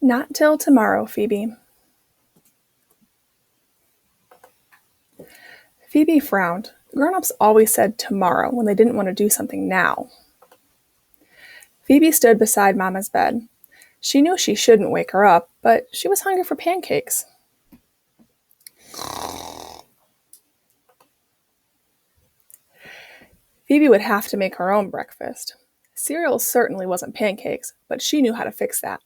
Not till tomorrow, Phoebe. Phoebe frowned. Grown-ups always said tomorrow when they didn't want to do something now. Phoebe stood beside Mama's bed. She knew she shouldn't wake her up, but she was hungry for pancakes. Phoebe would have to make her own breakfast. Cereal certainly wasn't pancakes, but she knew how to fix that.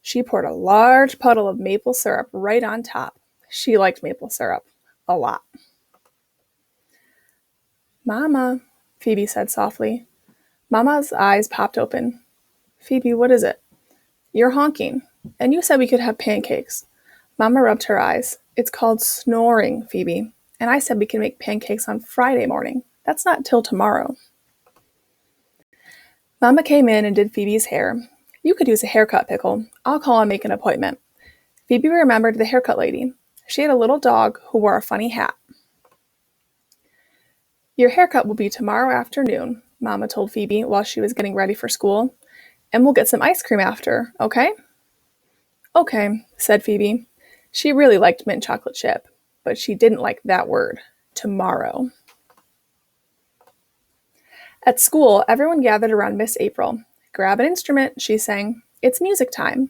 She poured a large puddle of maple syrup right on top. She liked maple syrup a lot. Mama, Phoebe said softly. Mama's eyes popped open. Phoebe, what is it? You're honking, and you said we could have pancakes. Mama rubbed her eyes. It's called snoring, Phoebe, and I said we can make pancakes on Friday morning. That's not till tomorrow. Mama came in and did Phoebe's hair. You could use a haircut, Pickle. I'll call and make an appointment. Phoebe remembered the haircut lady. She had a little dog who wore a funny hat. Your haircut will be tomorrow afternoon, Mama told Phoebe while she was getting ready for school. And we'll get some ice cream after, okay? Okay, said Phoebe. She really liked mint chocolate chip, but she didn't like that word, tomorrow. At school, everyone gathered around Miss April. Grab an instrument, she sang. It's music time.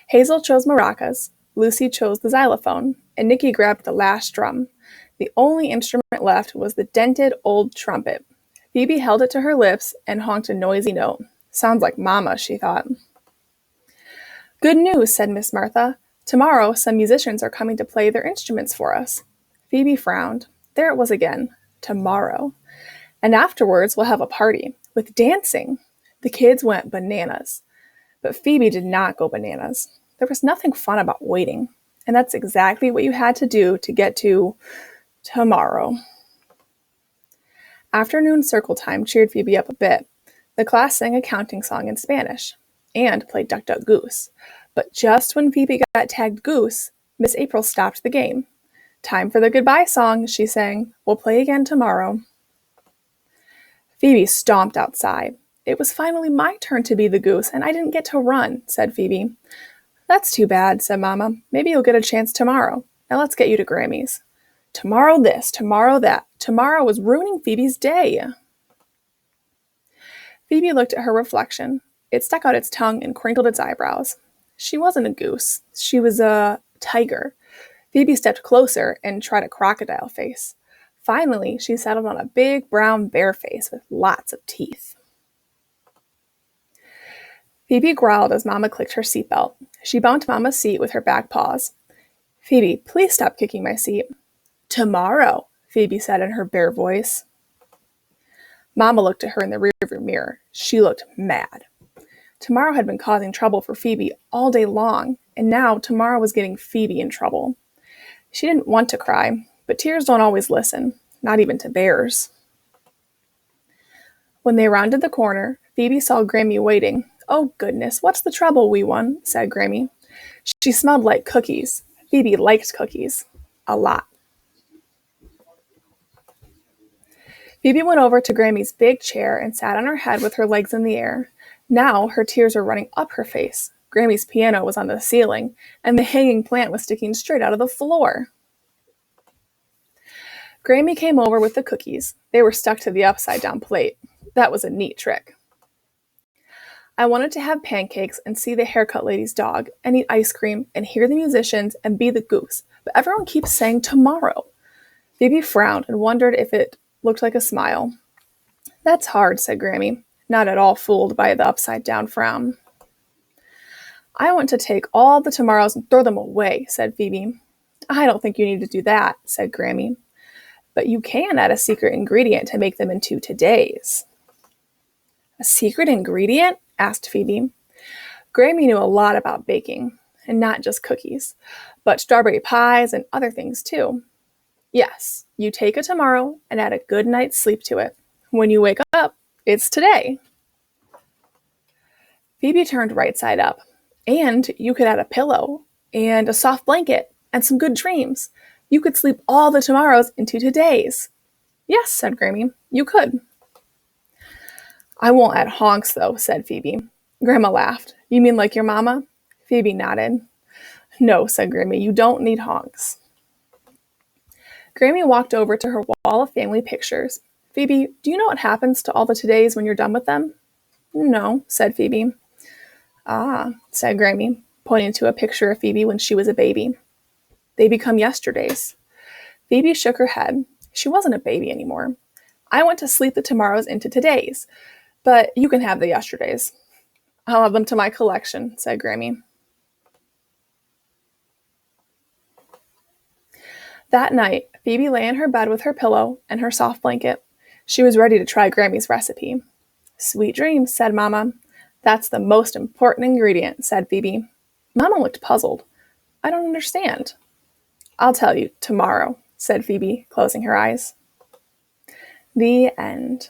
Hazel chose maracas, Lucy chose the xylophone, and Nikki grabbed the last drum. The only instrument left was the dented old trumpet. Phoebe held it to her lips and honked a noisy note. Sounds like Mama, she thought. Good news, said Miss Martha. Tomorrow, some musicians are coming to play their instruments for us. Phoebe frowned. There it was again. Tomorrow. And afterwards, we'll have a party with dancing. The kids went bananas. But Phoebe did not go bananas. There was nothing fun about waiting. And that's exactly what you had to do to get to tomorrow. Afternoon circle time cheered Phoebe up a bit. The class sang a counting song in Spanish and played Duck, Duck, Goose. But just when Phoebe got tagged Goose, Miss April stopped the game. Time for the goodbye song, she sang. We'll play again tomorrow. Phoebe stomped outside. It was finally my turn to be the goose, and I didn't get to run, said Phoebe. That's too bad, said Mama. Maybe you'll get a chance tomorrow. Now let's get you to Grammy's. Tomorrow this, tomorrow that. Tomorrow was ruining Phoebe's day. Phoebe looked at her reflection. It stuck out its tongue and crinkled its eyebrows. She wasn't a goose. She was a tiger. Phoebe stepped closer and tried a crocodile face. Finally, she settled on a big brown bear face with lots of teeth. Phoebe growled as Mama clicked her seatbelt. She bumped Mama's seat with her back paws. Phoebe, please stop kicking my seat. Tomorrow, Phoebe said in her bear voice. Mama looked at her in the rearview mirror. She looked mad. Tomorrow had been causing trouble for Phoebe all day long, and now tomorrow was getting Phoebe in trouble. She didn't want to cry, but tears don't always listen, not even to bears. When they rounded the corner, Phoebe saw Grammy waiting. Oh goodness, what's the trouble, wee one? Said Grammy. She smelled like cookies. Phoebe liked cookies. A lot. Phoebe went over to Grammy's big chair and sat on her head with her legs in the air. Now her tears were running up her face. Grammy's piano was on the ceiling, and the hanging plant was sticking straight out of the floor. Grammy came over with the cookies. They were stuck to the upside-down plate. That was a neat trick. I wanted to have pancakes and see the haircut lady's dog and eat ice cream and hear the musicians and be the goose, but everyone keeps saying tomorrow. Phoebe frowned and wondered if it looked like a smile. That's hard, said Grammy, not at all fooled by the upside-down frown. I want to take all the tomorrows and throw them away, said Phoebe. I don't think you need to do that, said Grammy. But you can add a secret ingredient to make them into todays. A secret ingredient? Asked Phoebe. Grammy knew a lot about baking, and not just cookies, but strawberry pies and other things too. Yes, you take a tomorrow and add a good night's sleep to it. When you wake up, it's today. Phoebe turned right side up. And you could add a pillow and a soft blanket and some good dreams. You could sleep all the tomorrows into todays. Yes, said Grammy, you could. I won't add honks, though, said Phoebe. Grandma laughed. You mean like your mama? Phoebe nodded. No, said Grammy, you don't need honks. Grammy walked over to her wall of family pictures. Phoebe, do you know what happens to all the todays when you're done with them? No, said Phoebe. Ah, said Grammy, pointing to a picture of Phoebe when she was a baby. They become yesterdays. Phoebe shook her head. She wasn't a baby anymore. I went to sleep the tomorrows into todays, but you can have the yesterdays. I'll add them to my collection, said Grammy. That night, Phoebe lay in her bed with her pillow and her soft blanket. She was ready to try Grammy's recipe. Sweet dreams, said Mama. That's the most important ingredient, said Phoebe. Mama looked puzzled. I don't understand. I'll tell you tomorrow, said Phoebe, closing her eyes. The end.